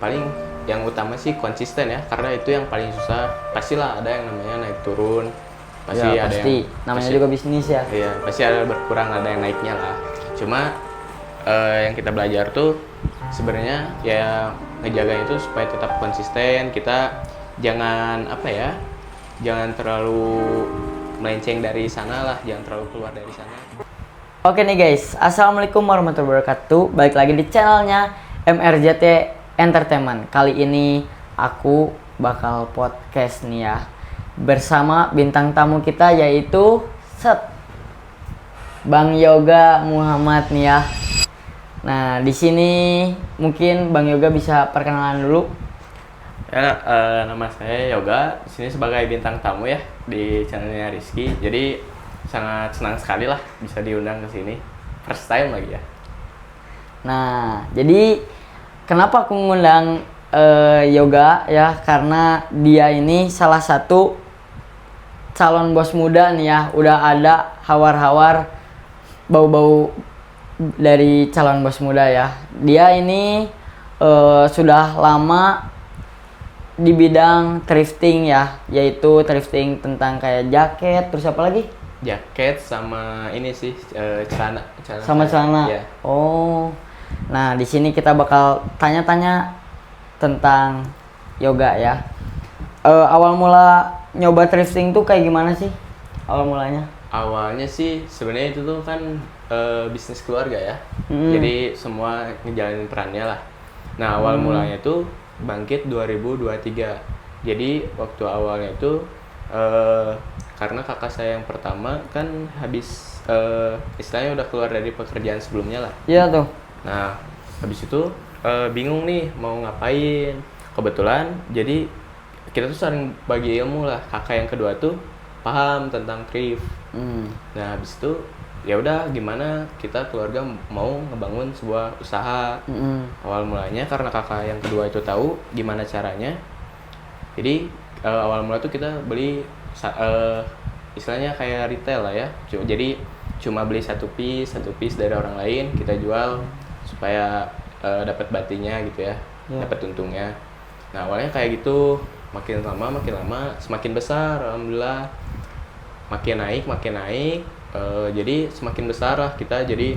Paling yang utama sih konsisten ya, karena itu yang paling susah. Pastilah ada yang namanya naik turun, pasti Ya, ada pasti. yang Namanya pasti, juga bisnis ya. iya pasti ada berkurang, ada yang naiknya lah. Cuma yang kita belajar tuh sebenarnya ya ngejaga itu supaya tetap konsisten. Kita jangan jangan terlalu melenceng dari sana lah, jangan terlalu keluar dari sana. Oke nih guys, assalamualaikum warahmatullahi wabarakatuh. Balik lagi di channelnya MRJT Entertainment. Kali ini aku bakal podcast nih ya, bersama bintang tamu kita yaitu Bang Yoga Muhammad nih ya. Nah, di sini mungkin Bang Yoga bisa perkenalan dulu. Ya, nama saya Yoga, di sini sebagai bintang tamu ya di channelnya Rizky. Jadi sangat senang sekali lah bisa diundang ke sini. First time lagi ya. Nah, jadi kenapa aku ngundang Yoga ya? Karena dia ini salah satu calon bos muda nih ya. Udah ada hawar-hawar bau-bau dari calon bos muda ya. Dia ini sudah lama di bidang thrifting ya, yaitu thrifting tentang kayak jaket, terus apa lagi? Jaket sama ini sih celana Sama celana. Ya. Oh. Nah, di sini kita bakal tanya-tanya tentang Yoga ya. Awal mula nyoba thrifting tuh kayak gimana sih? Awal mulanya? Awalnya sih sebenarnya itu tuh kan bisnis keluarga ya. Hmm. Jadi semua ngejalanin perannya lah. Nah, awal mulanya tuh bangkit 2023. Jadi waktu awalnya itu karena kakak saya yang pertama kan habis istilahnya udah keluar dari pekerjaan sebelumnya lah. Iya tuh. Nah, habis itu bingung nih mau ngapain. Kebetulan jadi kita tuh saling bagi ilmu lah. Kakak yang kedua tuh paham tentang thrift. Nah, habis itu ya udah gimana kita keluarga mau ngebangun sebuah usaha. Awal mulanya karena kakak yang kedua itu tahu gimana caranya. Jadi awal mula tuh kita beli istilahnya kayak retail lah ya. Jadi cuma beli satu piece dari orang lain, kita jual supaya dapat batinya gitu ya, dapat untungnya. Nah, awalnya kayak gitu, makin lama semakin besar, alhamdulillah. Makin naik, jadi semakin besar lah kita. Jadi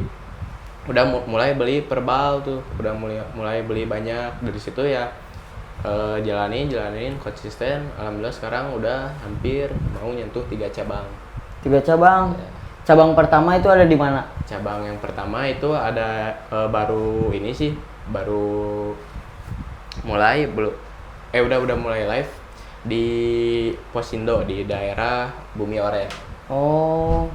udah mulai beli perbal tuh, udah mulai beli banyak. Dari situ ya jalanin konsisten. Alhamdulillah sekarang udah hampir mau nyentuh 3 cabang. 3 cabang. Ya. Cabang pertama itu ada di mana? Cabang yang pertama itu ada baru mulai udah mulai live di Posindo di daerah Bumi Oren. Oh.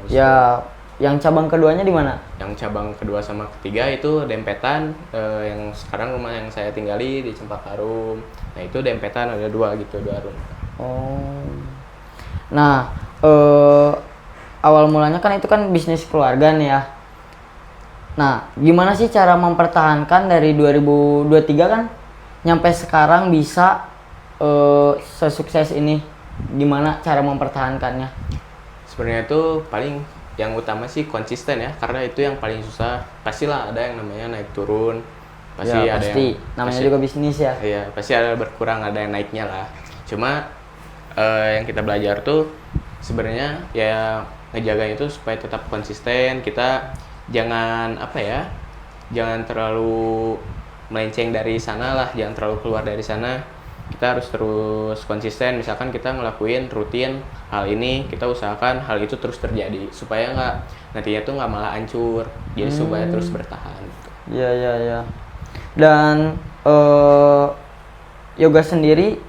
Ya, yang cabang keduanya di mana? Yang cabang kedua sama ketiga itu Dempetan, yang sekarang rumah yang saya tinggali di Cempakarum. Nah, itu Dempetan ada 2 rumah. Oh. Nah, awal mulanya kan itu kan bisnis keluarga nih ya. Nah, gimana sih cara mempertahankan dari 2023 kan nyampe sekarang bisa sesukses ini? Gimana cara mempertahankannya? Sebenarnya itu paling yang utama sih konsisten ya, karena itu yang paling susah. Pastilah ada yang namanya naik turun, pasti Ya, ada pasti. yang Namanya juga bisnis ya. Iya, pasti ada berkurang, ada yang naiknya lah. Cuma yang kita belajar tuh sebenarnya ya ngejaga itu supaya tetap konsisten. Kita jangan jangan terlalu melenceng dari sana lah, jangan terlalu keluar dari sana. Kita harus terus konsisten. Misalkan kita ngelakuin rutin hal ini, kita usahakan hal itu terus terjadi supaya nantinya tuh nggak malah hancur. Jadi supaya terus bertahan. Iya. Dan Yoga sendiri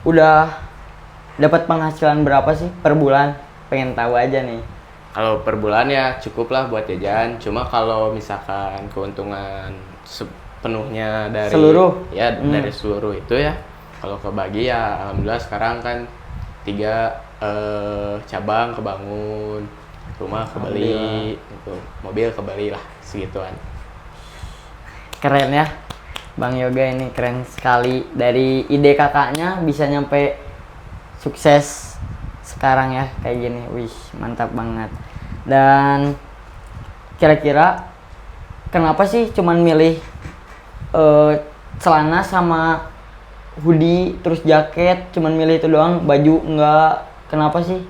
udah dapat penghasilan berapa sih per bulan? Pengen tahu aja nih. Kalau per bulan ya cukup lah buat jajan. Cuma kalau misalkan keuntungan sepenuhnya dari dari seluruh itu ya, kalau kebagi ya alhamdulillah sekarang kan 3 cabang kebangun, rumah kebeli, gitu, mobil kebeli lah, segituan. Keren ya, Bang Yoga ini keren sekali. Dari ide kakaknya bisa nyampe sukses sekarang ya kayak gini. Wih, mantap banget. Dan kira-kira kenapa sih cuman milih celana sama hoodie terus jaket, cuman milih itu doang, baju enggak. Kenapa sih?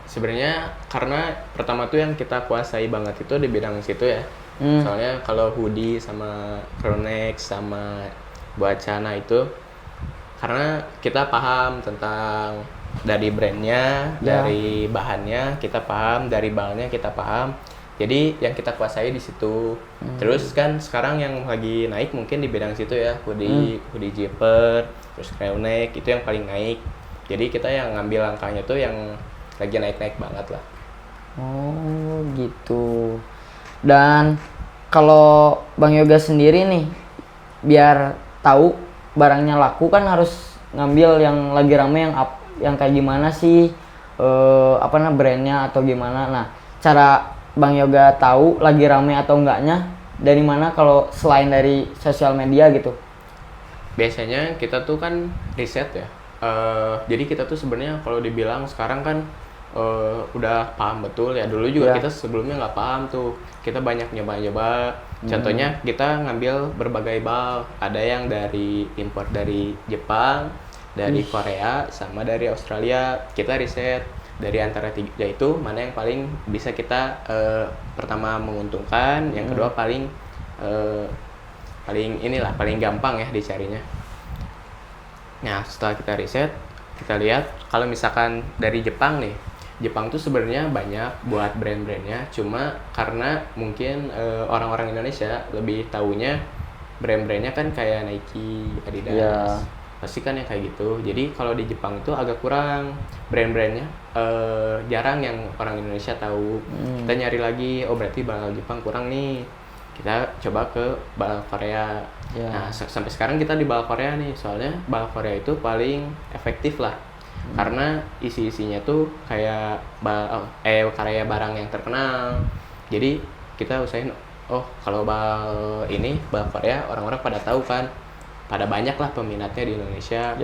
Sebenarnya karena pertama tuh yang kita kuasai banget itu di bidang situ ya. Soalnya kalau hoodie sama crew neck sama buat celana itu karena kita paham tentang dari brandnya, dari bahannya kita paham, dari bahannya kita paham. Jadi yang kita kuasai di situ. Terus kan sekarang yang lagi naik mungkin di bidang situ ya, hoodie zipper, terus crew neck itu yang paling naik. Jadi kita yang ngambil langkahnya tuh yang lagi naik-naik banget lah. Oh gitu. Dan kalau Bang Yoga sendiri nih, biar tahu barangnya laku kan harus ngambil yang lagi rame, yang kayak gimana sih, brandnya atau gimana. Nah, cara Bang Yoga tahu lagi rame atau enggaknya dari mana kalau selain dari sosial media gitu? Biasanya kita tuh kan riset ya. Jadi kita tuh sebenarnya kalau dibilang sekarang kan udah paham betul ya. Dulu juga kita sebelumnya nggak paham tuh. Kita banyak nyoba-nyoba. Contohnya kita ngambil berbagai bal. Ada yang dari impor dari Jepang, dari Korea, sama dari Australia. Kita riset dari antara tiga itu mana yang paling bisa kita pertama menguntungkan, yang kedua paling paling gampang ya dicarinya. Nah, setelah kita riset, kita lihat kalau misalkan dari Jepang nih, Jepang tuh sebenarnya banyak buat brand-brandnya, cuma karena mungkin orang-orang Indonesia lebih taunya brand-brandnya kan kayak Nike, Adidas, pasti kan yang kayak gitu. Jadi kalau di Jepang itu agak kurang brand-brandnya, jarang yang orang Indonesia tahu. Kita nyari lagi, oh berarti bakal Jepang kurang nih. Kita coba ke bal Korea. Nah, sampai sekarang kita di bal Korea nih, soalnya bal Korea itu paling efektif lah. Karena isi-isinya tuh kayak karya barang yang terkenal. Jadi kita usahain, oh kalau bal Korea orang-orang pada tahu kan, pada banyak lah peminatnya di Indonesia.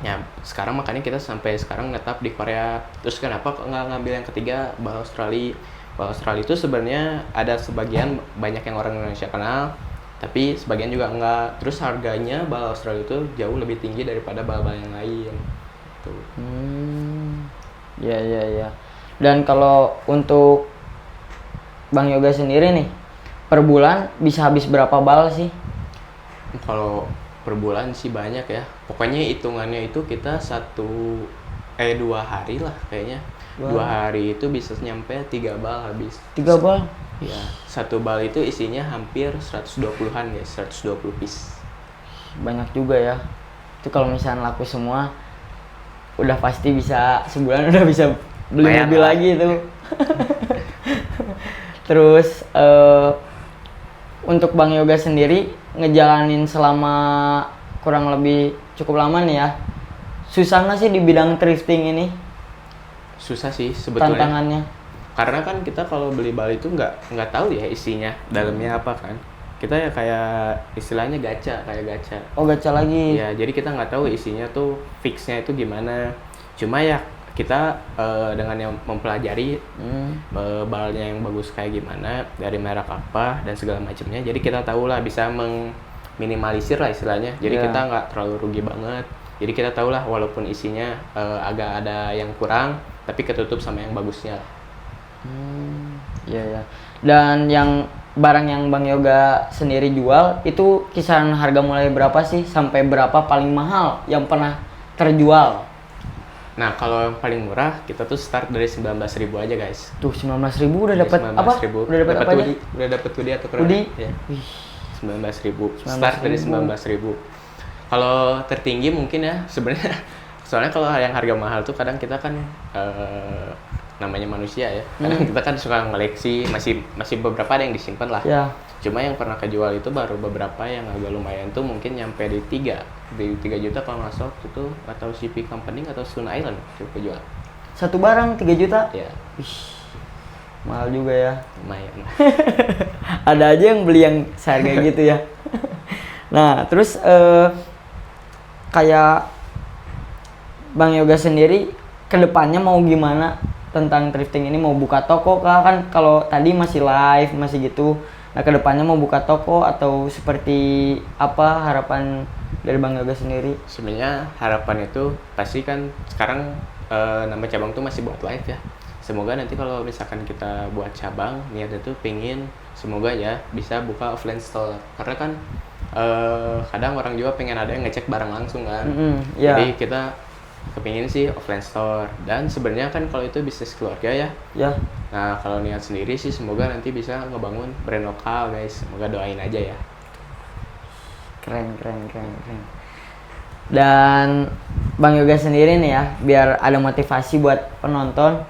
Ya sekarang makanya kita sampai sekarang netap di Korea. Terus kenapa kok nggak ngambil yang ketiga, bal Australia? Bal Australia itu sebenarnya ada sebagian banyak yang orang Indonesia kenal, tapi sebagian juga enggak. Terus harganya bal Australia itu jauh lebih tinggi daripada bal-bal yang lain. Tuh. Ya. Dan kalau untuk Bang Yoga sendiri nih, per bulan bisa habis berapa bal sih? Kalau per bulan sih banyak ya. Pokoknya hitungannya itu kita 2 hari lah kayaknya. 2 hari itu bisa nyampe 3 bal habis. 3 bal? Ya, 1 bal itu isinya hampir 120-an ya, 120 piece. Banyak juga ya. Itu kalau misalnya laku semua, udah pasti bisa sebulan udah bisa beli mobil lagi itu. Terus untuk Bang Yoga sendiri ngejalanin selama kurang lebih cukup lama nih ya, susah nggak sih di bidang thrifting ini? Susah sih sebetulnya. Tantangannya? Karena kan kita kalau beli bal itu nggak tahu ya isinya dalamnya apa kan. Kita ya kayak istilahnya gacha, kayak gacha. Oh, gacha lagi. Ya, jadi kita nggak tahu isinya tuh fixnya itu gimana. Cuma ya kita dengan yang mempelajari balnya yang bagus kayak gimana, dari merek apa dan segala macamnya. Jadi kita tahu lah, bisa minimalisir lah istilahnya. Jadi kita nggak terlalu rugi banget. Jadi kita tahu lah walaupun isinya agak ada yang kurang, tapi ketutup sama yang bagusnya. Iya. Dan yang barang yang Bang Yoga sendiri jual itu kisaran harga mulai berapa sih sampai berapa paling mahal yang pernah terjual? Nah, kalau yang paling murah kita tuh start dari 19.000 aja, guys. Tuh 19.000 udah dapat apa? Udah dapat apa aja? Udah dapat hoodie atau kerudung? Ya. 19.000. Start dari 19.000. Kalau tertinggi mungkin ya sebenarnya, soalnya kalau yang harga mahal tuh kadang kita kan namanya manusia ya, kadang kita kan suka ngoleksi, masih beberapa ada yang disimpan lah. Cuma yang pernah kejual itu baru beberapa yang agak lumayan tuh, mungkin nyampe di 3 juta kalau nggak salah itu, atau CP Company atau Stone Island itu kejual. Satu barang 3 juta? Ya. Mahal juga ya. Lumayan. Ada aja yang beli yang seharga gitu ya. Nah, terus kayak Bang Yoga sendiri kedepannya mau gimana tentang thrifting ini? Mau buka toko kah? Kan kalau tadi masih live, masih gitu. Nah, kedepannya mau buka toko atau seperti apa harapan dari Bang Yoga sendiri? Sebenarnya harapan itu pasti kan sekarang nama cabang tuh masih buat live ya. Semoga nanti kalau misalkan kita buat cabang, niatnya tuh pengen semoga ya bisa buka offline store. Karena kan kadang orang juga pengen ada yang ngecek barang langsung kan. Yeah. Jadi kita kepingin sih offline store. Dan sebenarnya kan kalau itu bisnis keluarga ya. Ya. Nah kalau niat sendiri sih semoga nanti bisa ngebangun brand lokal guys. Semoga doain aja ya. Keren. Dan Bang Yoga sendiri nih ya, biar ada motivasi buat penonton.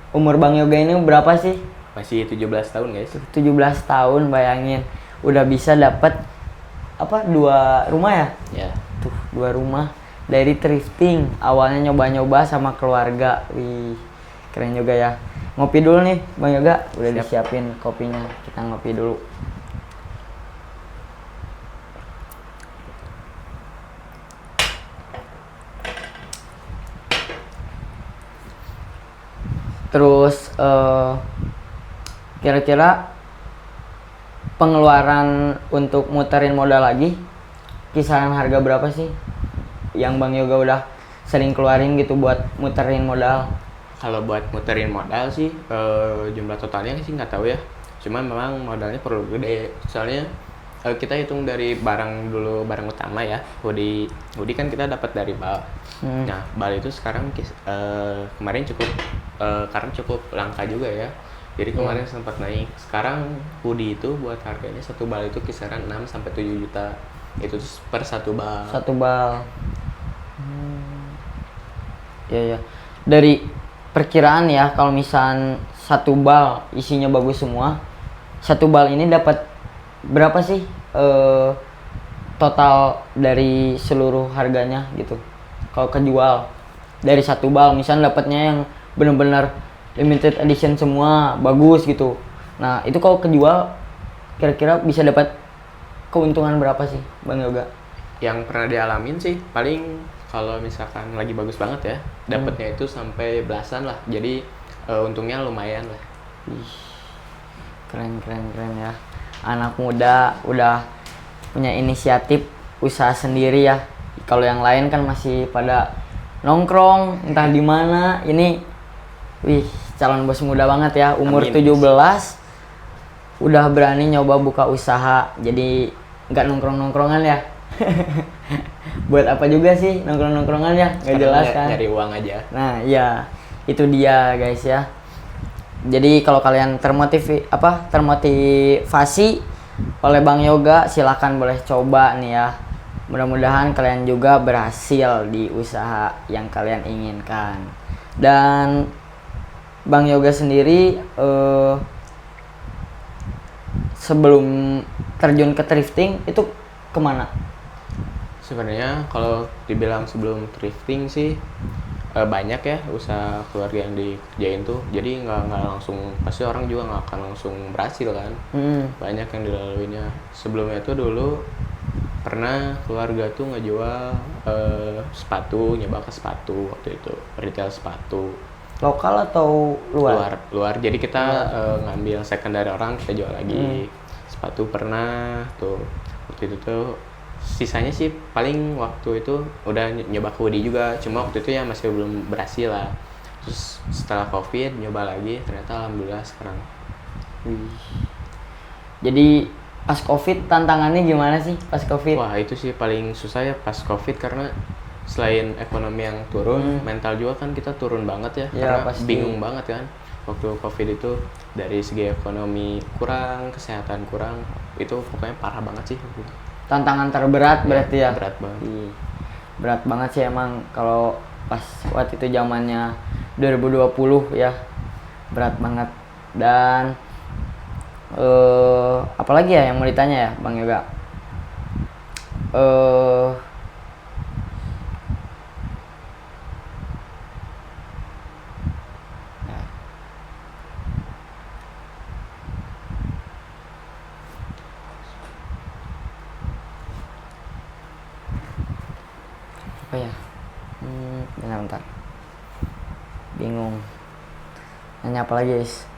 Umur Bang Yoga ini berapa sih? Masih 17 tahun guys. 17 tahun, bayangin. Udah bisa dapat apa? 2 rumah ya? Ya. Tuh, 2 rumah dari thrifting. Awalnya nyoba-nyoba sama keluarga. Wih, keren juga ya. Ngopi dulu nih, Bang Yoga. Udah disiapin kopinya. Kita ngopi dulu. Terus kira-kira pengeluaran untuk muterin modal lagi kisaran harga berapa sih yang Bang Yoga udah sering keluarin gitu buat muterin modal? Kalau buat muterin modal sih jumlah totalnya sih nggak tahu ya. Cuman memang modalnya perlu gede. Soalnya kita hitung dari barang dulu, barang utama ya. Hoodie kan kita dapat dari BAL. Nah, BAL itu sekarang kemarin cukup karena cukup langka juga ya. Jadi kemarin sempat naik. Sekarang hoodie itu buat harganya satu BAL itu kisaran 6 sampai 7 juta. Itu per satu BAL. Satu BAL. Ya. Dari perkiraan ya, kalau misal satu BAL isinya bagus semua, satu BAL ini dapat berapa sih total dari seluruh harganya gitu? Kalau kejual dari satu BAL, misalnya dapatnya yang benar-benar limited edition semua bagus gitu. Nah, itu kalau kejual kira-kira bisa dapat keuntungan berapa sih, Bang Yoga? Yang pernah dialamin sih paling kalau misalkan lagi bagus banget ya, dapatnya itu sampai belasan lah. Jadi untungnya lumayan lah. Ih, keren ya. Anak muda udah punya inisiatif usaha sendiri ya. Kalau yang lain kan masih pada nongkrong entah di mana. Ini calon bos muda banget ya, umur 17 udah berani nyoba buka usaha. Jadi nggak nongkrong-nongkrongan ya. Buat apa juga sih nongkrong-nongkrongan ya? Nggak jelas kan. Nyari uang aja. Nah, iya. Itu dia guys ya. Jadi kalau kalian termotivasi oleh Bang Yoga, silakan boleh coba nih ya. Mudah-mudahan kalian juga berhasil di usaha yang kalian inginkan. Dan Bang Yoga sendiri sebelum terjun ke thrifting itu kemana? Sebenarnya kalau dibilang sebelum thrifting sih banyak ya usaha keluarga yang dikerjain tuh. Jadi nggak langsung, pasti orang juga nggak akan langsung berhasil kan. Banyak yang dilaluinya. Sebelumnya tuh dulu pernah keluarga tuh ngejual sepatu, nyoba ke sepatu waktu itu, retail sepatu. Lokal atau luar? Luar. Jadi kita ngambil second dari orang, kita jual lagi. Sepatu pernah tuh waktu itu tuh. Sisanya sih paling waktu itu udah nyoba hoodie juga, cuma waktu itu ya masih belum berhasil lah. Terus setelah COVID nyoba lagi, ternyata alhamdulillah sekarang. Jadi pas COVID tantangannya gimana sih pas COVID? Wah itu sih paling susah ya pas COVID, karena selain ekonomi yang turun, mental juga kan kita turun banget ya, karena pasti bingung banget kan. Waktu COVID itu dari segi ekonomi kurang, kesehatan kurang, itu pokoknya parah banget sih. Tantangan terberat berarti ya? Berat banget. Berat banget sih emang kalau pas waktu itu zamannya 2020 ya, berat banget. Dan apalagi ya yang mau ditanya ya Bang Yoga? Apa ya? Bentar. Bingung. Nanya apa lagi guys?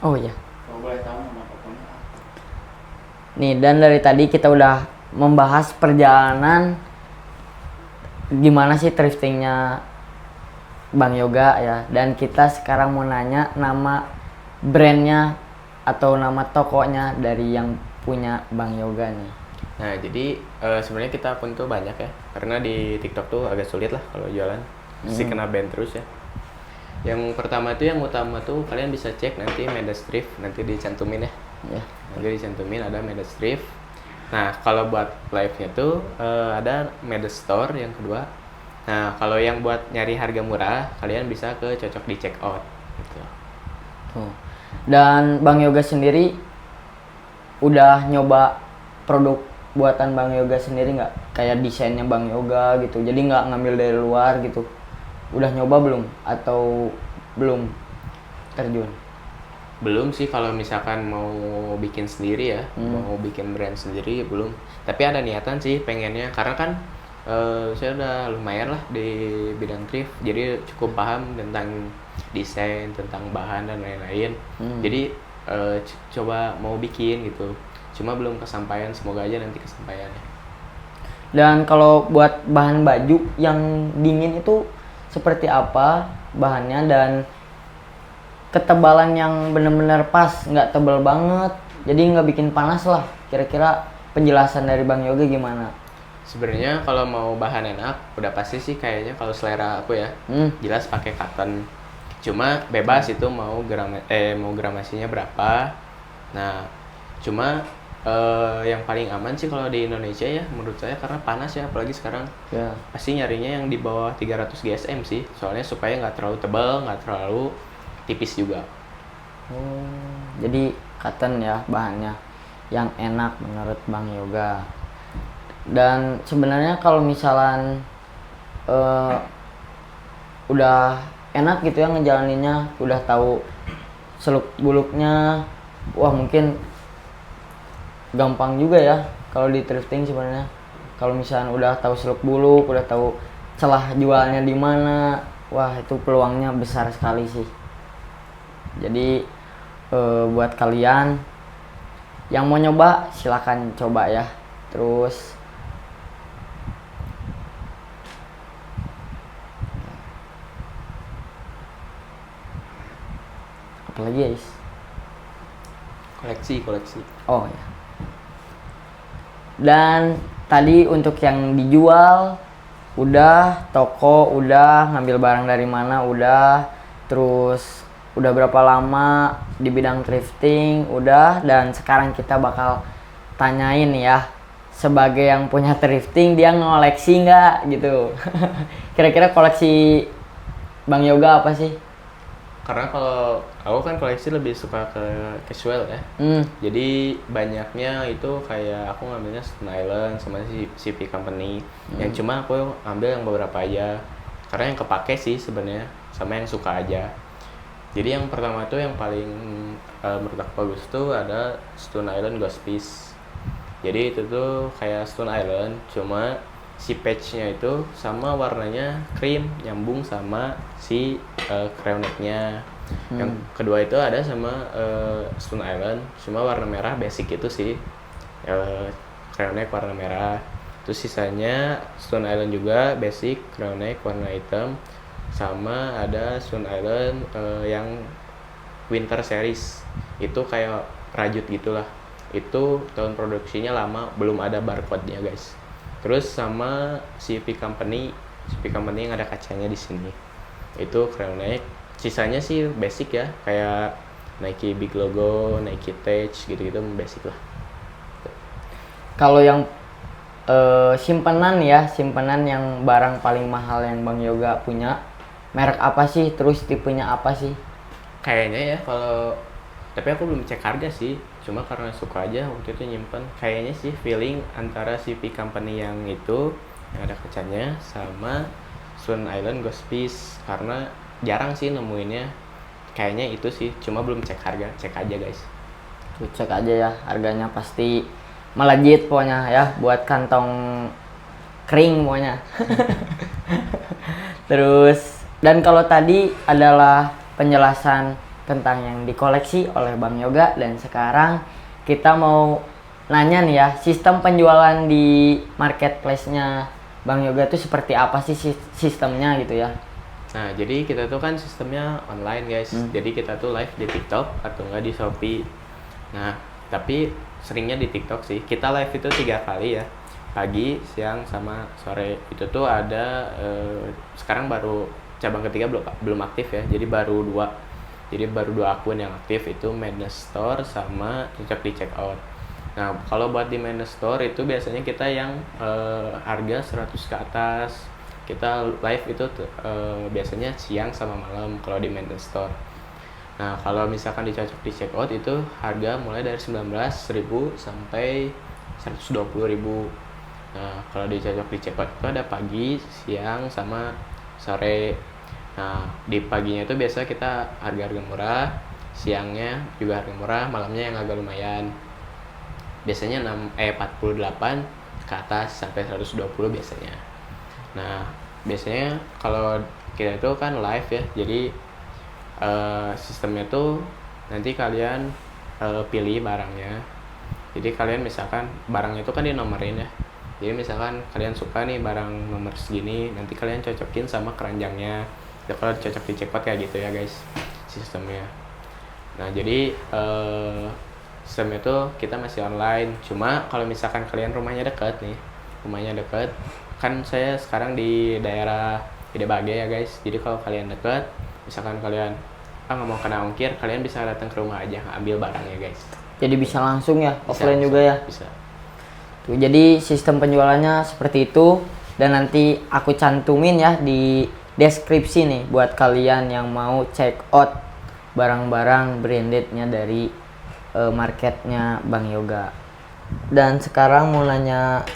Oh iya. Kalau boleh tahu nama tokonya apa? Nih, dan dari tadi kita udah membahas perjalanan gimana sih thriftingnya Bang Yoga ya. Dan kita sekarang mau nanya nama brandnya atau nama tokonya dari yang punya Bang Yoga nih. Nah, jadi sebenarnya kita pun tuh banyak ya, karena di TikTok tuh agak sulit lah kalau jualan, mesti kena ban terus ya. Yang pertama tuh, yang utama tuh kalian bisa cek nanti Medas Thrift, nanti dicantumin ya. Ya. Nanti dicantumin ada Medas Thrift. Nah, kalau buat live-nya tuh ada Medas Store yang kedua. Nah, kalau yang buat nyari harga murah, kalian bisa ke Cocok di check out gitu. Tuh. Dan Bang Yoga sendiri udah nyoba produk buatan Bang Yoga sendiri nggak? Kayak desainnya Bang Yoga gitu. Jadi nggak ngambil dari luar gitu. Udah nyoba belum? Atau belum terjun? Belum sih, kalau misalkan mau bikin sendiri ya, mau bikin brand sendiri belum. Tapi ada niatan sih pengennya, karena kan saya udah lumayan lah di bidang thrift, jadi cukup paham tentang desain, tentang bahan dan lain-lain. Jadi coba mau bikin gitu, cuma belum kesampaian, semoga aja nanti kesampaiannya. Dan kalau buat bahan baju yang dingin itu seperti apa bahannya, dan ketebalan yang benar-benar pas, nggak tebal banget, jadi nggak bikin panas lah. Kira-kira penjelasan dari Bang Yoga gimana? Sebenarnya kalau mau bahan enak, udah pasti sih kayaknya kalau selera aku ya, jelas pakai cotton. Cuma bebas itu mau gramasinya berapa. Nah, cuma yang paling aman sih kalau di Indonesia ya menurut saya, karena panas ya, apalagi sekarang. Ya. Pasti nyarinya yang di bawah 300 GSM sih, soalnya supaya nggak terlalu tebal, nggak terlalu tipis juga. Jadi cotton ya bahannya yang enak menurut Bang Yoga. Dan sebenarnya kalau misalan udah enak gitu ya ngejalaninnya, udah tahu seluk beluknya, wah mungkin gampang juga ya kalau di thrifting sebenarnya. Kalau misalnya udah tahu seluk beluk, udah tahu celah jualnya di mana, wah itu peluangnya besar sekali sih. Jadi buat kalian yang mau nyoba silakan coba ya. Terus apa lagi guys? Koleksi. Oh ya. Dan tadi untuk yang dijual udah, toko udah, ngambil barang dari mana udah, terus udah berapa lama di bidang thrifting udah, dan sekarang kita bakal tanyain ya, sebagai yang punya thrifting dia ngoleksi nggak gitu. Kira-kira koleksi Bang Yoga apa sih? Karena kalau aku kan koleksi lebih suka ke casual ya. Jadi banyaknya itu kayak aku ngambilnya Stone Island sama si CP Company. Yang cuma aku ambil yang beberapa aja, karena yang kepake sih sebenarnya, sama yang suka aja. Jadi yang pertama tuh yang paling menurut aku bagus tuh ada Stone Island Ghost Piece. Jadi itu tuh kayak Stone Island, cuma si patchnya itu sama warnanya cream, nyambung sama si crown necknya. Yang kedua itu ada sama Stone Island, cuma warna merah basic itu sih, crown neck warna merah. Terus sisanya Stone Island juga basic, crown neck warna hitam, sama ada Stone Island yang winter series, itu kayak rajut gitulah. Itu tahun produksinya lama, belum ada barcode-nya guys. Terus sama CP Company yang ada kacanya di sini, itu crown neck. Sisanya sih basic ya, kayak Nike big logo, Nike Tag gitu-gitu, basic lah. Kalau yang simpenan yang barang paling mahal yang Bang Yoga punya, merek apa sih, terus tipenya apa sih? Kayaknya ya kalau, tapi aku belum cek harga sih, cuma karena suka aja waktu itu nyimpen. Kayaknya sih feeling antara CP Company yang itu yang ada kacanya sama Stone Island Ghost Piece, karena jarang sih nemuinnya. Kayaknya itu sih, cuma belum cek harga, cek aja guys. Tuh, cek aja ya, harganya pasti melejit pokoknya ya, buat kantong kering pokoknya. Terus, dan kalau tadi adalah penjelasan kentang yang dikoleksi oleh Bang Yoga. Dan sekarang kita mau nanya nih ya, sistem penjualan di marketplace-nya Bang Yoga tuh seperti apa sih sistemnya gitu ya? Nah, jadi kita tuh kan sistemnya online guys. Jadi kita tuh live di TikTok atau enggak di Shopee. Nah, tapi seringnya di TikTok sih. Kita live itu 3 kali ya. Pagi, siang, sama sore. Itu tuh ada sekarang baru cabang ketiga belum aktif ya. Jadi baru 2. Jadi baru 2 akun yang aktif, itu Madness Store sama Cocok di Checkout. Nah, kalau buat di Madness Store itu biasanya kita yang harga 100 ke atas. Kita live itu biasanya siang sama malam kalau di Madness Store. Nah, kalau misalkan dicocok di checkout itu harga mulai dari 19.000 sampai 120.000. Nah, kalau dicocok di checkout itu ada pagi, siang, sama sore. Nah, di paginya itu biasa kita harga-harga murah, siangnya juga harga murah, malamnya yang agak lumayan. Biasanya 48 ke atas sampai 120 biasanya. Nah, biasanya kalau kita itu kan live ya, jadi sistemnya tuh nanti kalian pilih barangnya. Jadi kalian misalkan barangnya itu kan dinomorin ya. Jadi misalkan kalian suka nih barang nomor segini, nanti kalian cocokin sama keranjangnya. Ya, kalau cocok di checkpoint kayak gitu ya guys sistemnya. Nah, jadi sistemnya tuh kita masih online. Cuma kalau misalkan kalian rumahnya dekat, kan saya sekarang di daerah Gede Bage ya guys. Jadi kalau kalian dekat, misalkan kalian nggak mau kena ongkir, kalian bisa datang ke rumah aja ambil barangnya guys. Jadi bisa langsung ya, Bisa, offline bisa, juga ya? Bisa. Tuh, jadi sistem penjualannya seperti itu. Dan nanti aku cantumin ya di deskripsi nih buat kalian yang mau check out barang-barang brandednya dari marketnya Bang Yoga. Dan sekarang mau nanya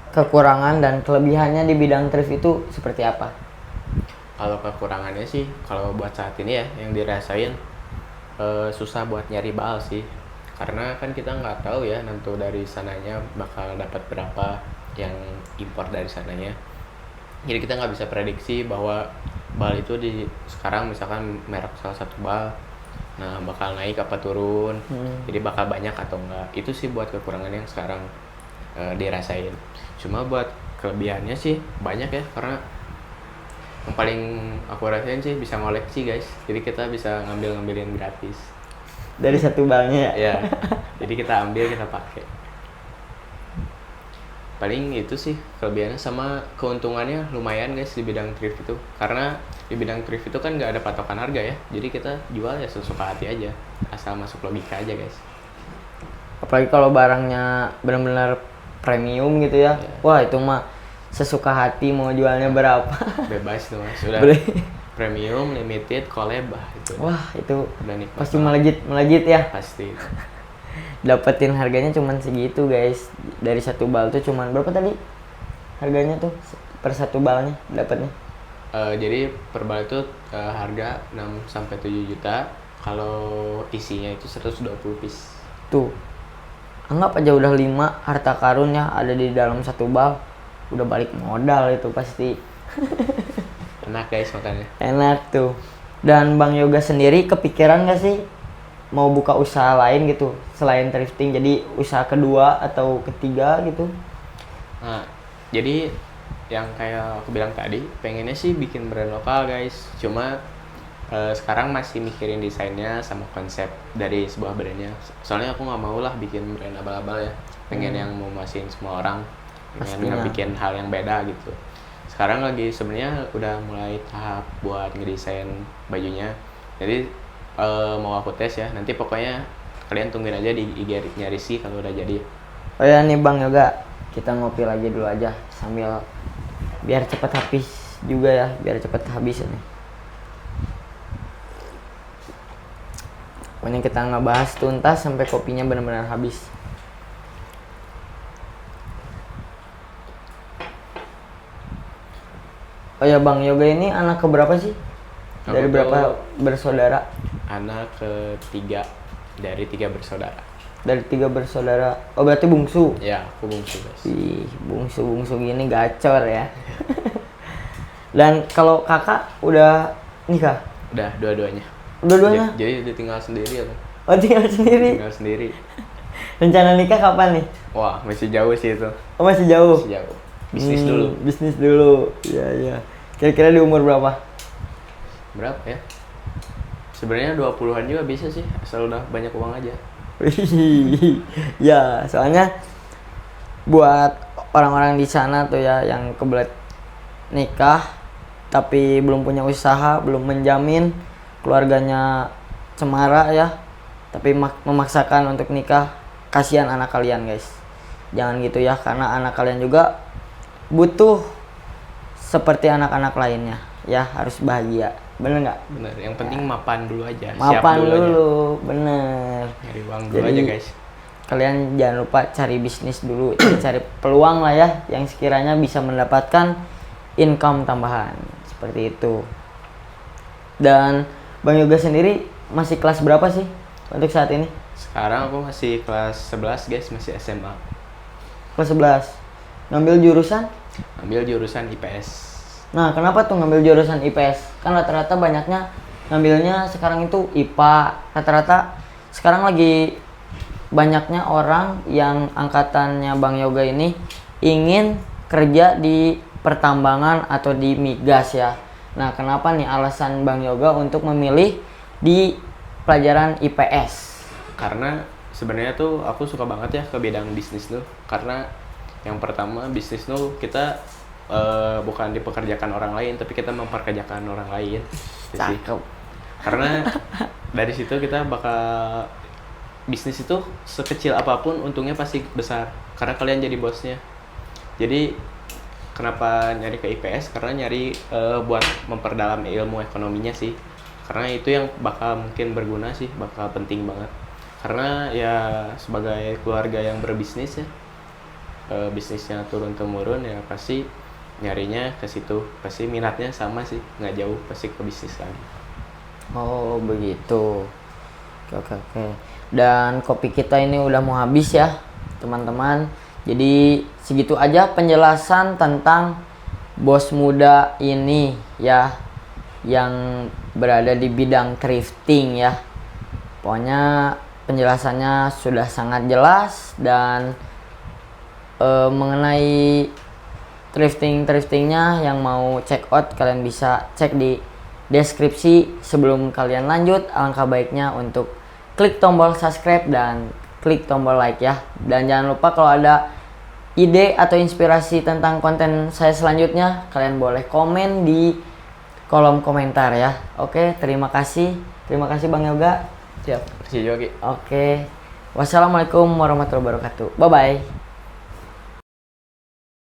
kekurangan dan kelebihannya di bidang thrift itu seperti apa? Kalau kekurangannya sih, kalau buat saat ini ya yang dirasain susah buat nyari bal sih, karena kan kita nggak tahu ya nentu dari sananya bakal dapat berapa yang impor dari sananya. Jadi kita nggak bisa prediksi bahwa bal itu di sekarang misalkan merek salah satu bal, nah bakal naik apa turun, jadi bakal banyak atau enggak. Itu sih buat kekurangan yang sekarang dirasain. Cuma buat kelebihannya sih banyak ya, karena yang paling aku rasain sih bisa ngoleksi guys. Jadi kita bisa ngambilin gratis Dari satu balnya ya? ya. Jadi kita ambil, kita pakai. Paling itu sih kelebihannya, sama keuntungannya lumayan guys di bidang thrift itu. Karena di bidang thrift itu kan nggak ada patokan harga ya, jadi kita jual ya sesuka hati aja, asal masuk logika aja guys. Apalagi kalau barangnya benar-benar premium gitu ya. Wah, itu mah sesuka hati mau jualnya berapa. Bebas tuh mas, sudah premium, limited, collab itu. Wah, itu udah nikmat pasti banget. melejit ya. Pasti. Dapetin harganya cuman segitu guys. Dari satu bal tuh cuman berapa tadi harganya tuh per satu balnya dapatnya? Jadi per bal itu harga 6 sampai 7 juta. Kalau isinya itu 120 piece. Tuh, anggap aja udah 5 harta karun ya ada di dalam satu bal. Udah balik modal itu pasti. Enak guys makannya. Enak tuh. Dan Bang Yoga sendiri kepikiran gak sih mau buka usaha lain gitu selain thrifting, jadi usaha kedua atau ketiga gitu? Nah, jadi yang kayak aku bilang tadi, pengennya sih bikin brand lokal guys. Cuma sekarang masih mikirin desainnya sama konsep dari sebuah brandnya. Soalnya aku nggak mau lah bikin brand abal-abal ya. Pengen yang mau masihin semua orang. Pengen bikin hal yang beda gitu. Sekarang lagi sebenarnya udah mulai tahap buat ngedesain bajunya. Jadi mau aku tes ya. Nanti pokoknya kalian tungguin aja di IG-nya Rizky kalau udah jadi. Oh ya nih Bang Yoga, kita ngopi lagi dulu aja sambil biar cepat habis juga ya, biar cepat habis nih. Pokoknya kita ngebahas tuntas sampai kopinya benar-benar habis. Oh ya Bang Yoga ini anak keberapa sih? Dari berapa bersaudara? Anak ketiga dari 3 bersaudara. Dari 3 bersaudara. Oh berarti bungsu? Ya, aku bungsu guys. Ih, bungsu gini gacor ya. Dan kalau kakak udah nikah? Udah dua-duanya. Dua-duanya? Jadi ditinggal sendiri atau? Oh, tinggal sendiri. Tinggal sendiri. Rencana nikah kapan nih? Wah, masih jauh sih itu. Oh, masih jauh. Masih jauh. Bisnis dulu. Bisnis dulu. Iya, iya. Kira-kira di umur berapa? Berapa ya? Sebenarnya 20-an juga bisa sih, asal udah banyak uang aja. Wih, ya, soalnya buat orang-orang di sana tuh ya yang kebelet nikah tapi belum punya usaha, belum menjamin keluarganya cemara ya, tapi memaksakan untuk nikah, kasihan anak kalian guys. Jangan gitu ya, karena anak kalian juga butuh seperti anak-anak lainnya ya, harus bahagia. Bener nggak? Bener, yang penting mapan dulu aja. Mapan siap dulu, dulu, aja. bener. Nyari uang dulu Jadi, aja guys. Kalian jangan lupa cari bisnis dulu, cari peluang lah ya, yang sekiranya bisa mendapatkan income tambahan seperti itu. Dan Bang Yoga sendiri masih kelas berapa sih untuk saat ini? Sekarang aku masih kelas 11 guys, masih SMA. Kelas 11. Ngambil jurusan? Ambil jurusan IPS. Nah, kenapa tuh ngambil jurusan IPS? Kan rata-rata banyaknya ngambilnya sekarang itu IPA. Rata-rata sekarang lagi banyaknya orang yang angkatannya Bang Yoga ini ingin kerja di pertambangan atau di migas ya. Nah, kenapa nih alasan Bang Yoga untuk memilih di pelajaran IPS? Karena sebenarnya tuh aku suka banget ya ke bidang bisnis tuh. Karena yang pertama bisnis tuh kita bukan dipekerjakan orang lain, tapi kita memperkerjakan orang lain. Cakep. Karena dari situ kita bakal bisnis itu sekecil apapun untungnya pasti besar. Karena kalian jadi bosnya. Jadi kenapa nyari ke IPS? Karena nyari buat memperdalam ilmu ekonominya sih. Karena itu yang bakal mungkin berguna sih, bakal penting banget. Karena ya sebagai keluarga yang berbisnis ya, bisnisnya turun temurun ya pasti nyarinya ke situ, pasti minatnya sama sih, nggak jauh, pasti ke bisnis lagi. Oh begitu. Oke. Dan kopi kita ini udah mau habis ya teman-teman. Jadi segitu aja penjelasan tentang bos muda ini ya, yang berada di bidang thrifting ya. Pokoknya penjelasannya sudah sangat jelas. Dan mengenai thriftingnya yang mau check out, kalian bisa cek di deskripsi. Sebelum kalian lanjut, alangkah baiknya untuk klik tombol subscribe dan klik tombol like ya. Dan jangan lupa kalau ada ide atau inspirasi tentang konten saya selanjutnya, kalian boleh komen di kolom komentar ya. Oke, terima kasih Bang Yoga. Siap, terima kasih juga Ki. Oke, wassalamualaikum warahmatullahi wabarakatuh. Bye bye.